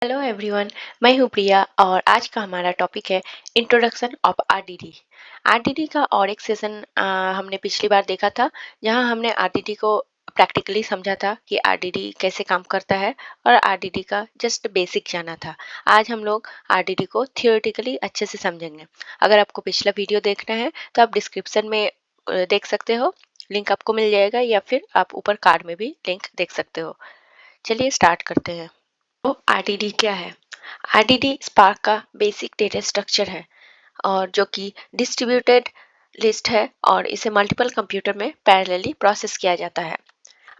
Hello everyone. मैं हूँ प्रिया और आज का हमारा टॉपिक है इंट्रोडक्शन ऑफ आरडीडी। आरडीडी का और एक सेशन हमने पिछली बार देखा था, जहाँ हमने आरडीडी को प्रैक्टिकली समझा था कि आरडीडी कैसे काम करता है और आरडीडी का जस्ट बेसिक जाना था। आज हम लोग आरडीडी को थियोरेटिकली अच्छे से समझेंगे। अगर आपको पिछला वीडियो देखना है तो आप डिस्क्रिप्शन में देख सकते हो, लिंक आपको मिल जाएगा, या फिर आप ऊपर कार्ड में भी लिंक देख सकते हो। चलिए स्टार्ट करते हैं। तो आरडीडी क्या है? आरडीडी स्पार्क का बेसिक डेटा स्ट्रक्चर है और जो कि डिस्ट्रीब्यूटेड लिस्ट है और इसे मल्टीपल कंप्यूटर में पैरेलली प्रोसेस किया जाता है।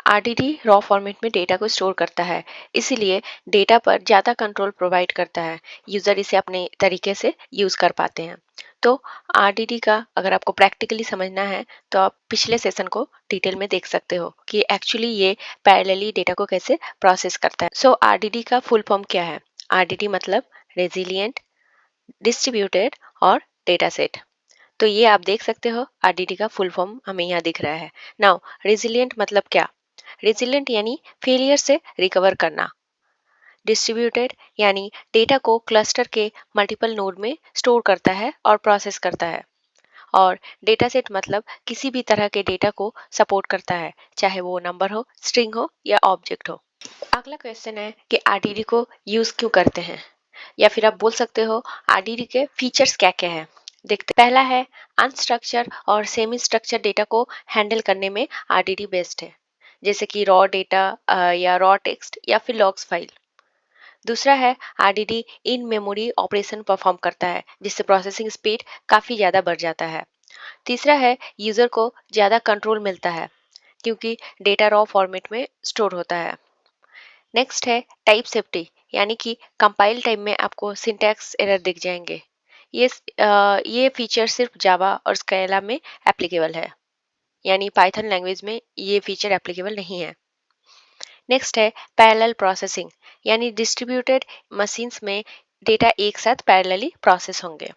आरडीडी रॉ फॉर्मेट में डेटा को स्टोर करता है, इसीलिए डेटा पर ज़्यादा कंट्रोल प्रोवाइड करता है। यूज़र इसे अपने तरीके से यूज़ कर पाते हैं। तो आरडीडी का अगर आपको प्रैक्टिकली समझना है तो आप पिछले सेशन को डिटेल में देख सकते हो कि एक्चुअली ये पैरेलली डेटा को कैसे प्रोसेस करता है। सो आरडीडी का फुल फॉर्म क्या है? आरडीडी मतलब रेजिलिएंट, डिस्ट्रीब्यूटेड और डेटा सेट। तो ये आप देख सकते हो, आरडीडी का फुल फॉर्म हमें यहाँ दिख रहा है। नाउ रेजिलिएंट मतलब क्या? रेजिलिएंट यानी फेलियर से रिकवर करना। डिस्ट्रीब्यूटेड यानी डेटा को क्लस्टर के मल्टीपल नोड में स्टोर करता है और प्रोसेस करता है। और डेटा सेट मतलब किसी भी तरह के डेटा को सपोर्ट करता है, चाहे वो नंबर हो, स्ट्रिंग हो या ऑब्जेक्ट हो। अगला क्वेश्चन है कि आरडीडी को यूज क्यों करते हैं, या फिर आप बोल सकते हो आरडीडी के फीचर्स क्या क्या है। देखते पहला है अनस्ट्रक्चर और सेमी स्ट्रक्चर डेटा को हैंडल करने में आरडीडी बेस्ट है, जैसे कि रॉ डेटा या रॉ टेक्स्ट या फिर लॉग्स फाइल। दूसरा है RDD in memory operation perform करता है, जिससे प्रोसेसिंग स्पीड काफ़ी ज़्यादा बढ़ जाता है। तीसरा है यूज़र को ज़्यादा कंट्रोल मिलता है, क्योंकि डेटा रॉ फॉर्मेट में स्टोर होता है। नेक्स्ट है टाइप सेफ्टी, यानी कि कंपाइल टाइम में आपको सिंटैक्स एरर दिख जाएंगे। ये फीचर सिर्फ जावा और स्केला में एप्लीकेबल है, यानी पाइथन लैंग्वेज में ये फीचर एप्लीकेबल नहीं है। नेक्स्ट है पैरेलल प्रोसेसिंग, यानी डिस्ट्रीब्यूटेड मशीन्स में डेटा एक साथ पैरेलली प्रोसेस होंगे।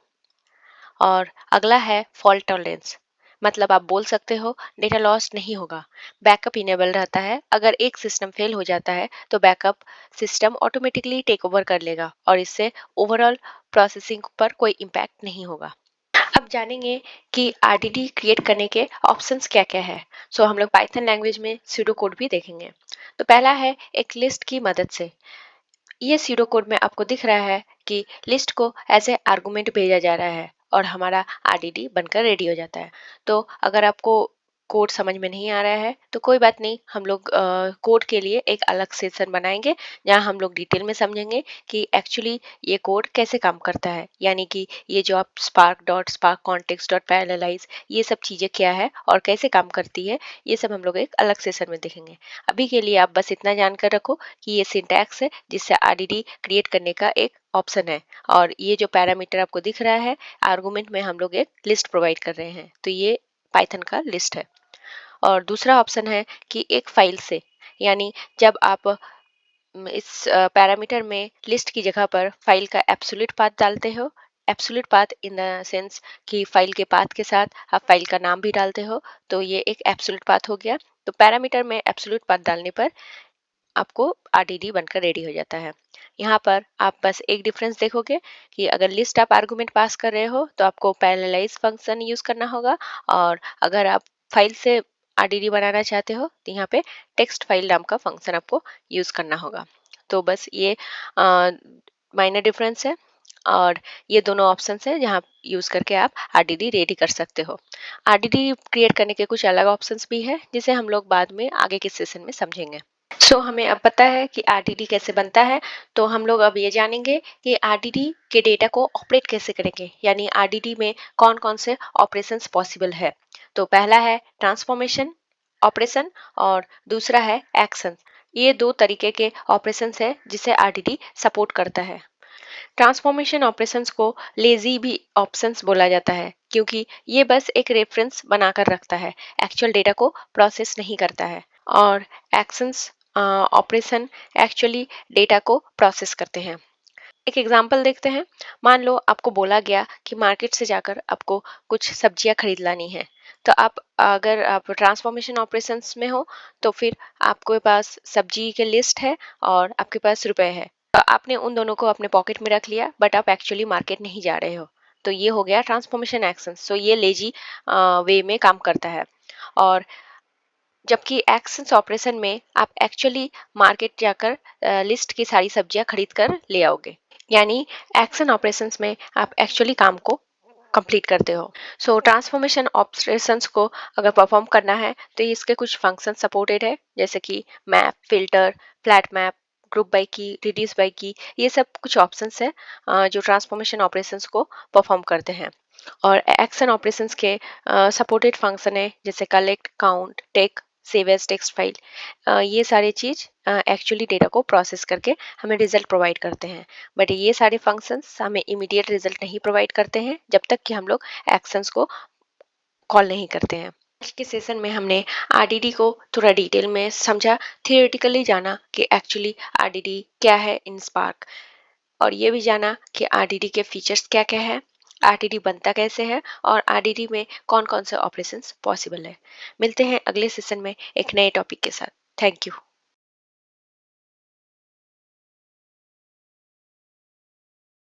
और अगला है फॉल्ट टॉलरेंस, मतलब आप बोल सकते हो डेटा लॉस नहीं होगा, बैकअप इनेबल रहता है। अगर एक सिस्टम फेल हो जाता है तो backup system automatically take over कर लेगा और इससे ओवरऑल प्रोसेसिंग पर कोई इम्पैक्ट नहीं होगा। अब जानेंगे कि आरडीडी क्रिएट करने के ऑप्शंस क्या क्या है। सो हम लोग पाइथन लैंग्वेज में सूडो कोड भी देखेंगे। तो पहला है एक लिस्ट की मदद से। ये सूडो कोड में आपको दिख रहा है कि लिस्ट को एज ए आर्गुमेंट भेजा जा रहा है और हमारा आरडीडी बनकर रेडी हो जाता है। तो अगर आपको कोड समझ में नहीं आ रहा है तो कोई बात नहीं, हम लोग कोड के लिए एक अलग सेशन बनाएंगे, जहाँ हम लोग डिटेल में समझेंगे कि एक्चुअली ये कोड कैसे काम करता है, यानी कि ये जो आप स्पार्क कॉन्टेक्स्ट डॉट पैरेललाइज ये सब चीज़ें क्या है और कैसे काम करती है, ये सब हम लोग एक अलग सेशन में देखेंगे। अभी के लिए आप बस इतना जानकर रखो कि ये सिंटैक्स है जिससे आरडीडी क्रिएट करने का एक ऑप्शन है, और ये जो पैरामीटर आपको दिख रहा है आर्गुमेंट में हम लोग एक लिस्ट प्रोवाइड कर रहे हैं, तो ये पाइथन का लिस्ट है। और दूसरा ऑप्शन है कि एक फाइल से, यानी जब आप इस पैरामीटर में लिस्ट की जगह पर फाइल का एब्सोल्यूट पाथ डालते हो, absolute path in the sense कि फाइल के पाथ के साथ आप फाइल का नाम भी डालते हो, तो ये एक एब्सोल्यूट पाथ हो गया। तो पैरामीटर में एब्सोल्यूट पाथ डालने पर आपको आरडीडी बनकर रेडी हो जाता है। यहाँ पर आप बस एक डिफरेंस देखोगे कि अगर लिस्ट आप आर्गुमेंट पास कर रहे हो तो आपको पैरेललाइज फंक्शन यूज करना होगा, और अगर आप फाइल से आरडीडी बनाना चाहते हो तो यहाँ पे टेक्स्ट फाइल नाम का फंक्शन आपको यूज करना होगा। तो बस ये माइनर डिफरेंस है, और ये दोनों ऑप्शंस हैं जहाँ यूज करके आप आरडीडी रेडी कर सकते हो। आरडीडी क्रिएट करने के कुछ अलग ऑप्शंस भी है, जिसे हम लोग बाद में आगे के सेशन में समझेंगे। हमें अब पता है कि आरडीडी कैसे बनता है, तो हम लोग अब ये जानेंगे कि आरडीडी के डेटा को ऑपरेट कैसे करेंगे, यानी आरडीडी में कौन कौन से ऑपरेशंस पॉसिबल है। तो पहला है ट्रांसफॉर्मेशन ऑपरेशन और दूसरा है एक्शन। ये दो तरीके के ऑपरेशंस है जिसे आरडीडी सपोर्ट करता है। ट्रांसफॉर्मेशन ऑपरेशंस को लेजी भी ऑप्शंस बोला जाता है, क्योंकि ये बस एक रेफरेंस बनाकर रखता है, एक्चुअल डेटा को प्रोसेस नहीं करता है। और एक्शंस ऑपरेशन एक्चुअली डेटा को प्रोसेस करते हैं। एक एग्जांपल देखते हैं। मान लो आपको बोला गया कि मार्केट से जाकर आपको कुछ सब्जियां खरीद लानी है, तो आप अगर आप ट्रांसफॉर्मेशन ऑपरेशंस में हो तो फिर आपके पास सब्जी के लिस्ट है और आपके पास रुपए है। आपने उन दोनों को अपने पॉकेट में रख लिया बट आप एक्चुअली मार्केट नहीं जा रहे हो। तो ये हो गया ट्रांसफॉर्मेशन एक्शन। सो ये लेजी वे में काम करता है। और जबकि एक्शंस ऑपरेशन में आप एक्चुअली मार्केट जाकर लिस्ट की सारी सब्जियां खरीद कर ले आओगे। यानी एक्शन ऑपरेशंस में आप एक्चुअली काम को कंप्लीट करते हो। सो ट्रांसफॉर्मेशन ऑपरेशंस को अगर परफॉर्म करना है तो इसके कुछ फंक्शन सपोर्टेड है, जैसे कि map, filter, flat map, group by की, रिड्यूस बाय की। ये सब कुछ ऑप्शंस है जो ट्रांसफॉर्मेशन ऑपरेशंस को परफॉर्म करते हैं। और एक्शन ऑपरेशंस के सपोर्टेड फंक्शन है, जैसे collect, count, take, save as text file. ये सारे चीज एक्चुअली डेटा को प्रोसेस करके हमें रिजल्ट प्रोवाइड करते हैं। बट ये सारे फंक्शंस हमें इमीडिएट रिजल्ट नहीं प्रोवाइड करते हैं जब तक कि हम लोग एक्शंस को कॉल नहीं करते हैं। आज के सेशन में हमने आरडीडी को थोड़ा डिटेल में समझा, थियोरेटिकली जाना कि एक्चुअली आरडीडी क्या है इन स्पार्क, और ये भी जाना कि आरडीडी के फीचर्स क्या क्या है, आरडीडी बनता कैसे है, और आरडीडी में कौन कौन से ऑपरेशंस पॉसिबल है। मिलते हैं अगले सेशन में एक नए टॉपिक के साथ। Thank you.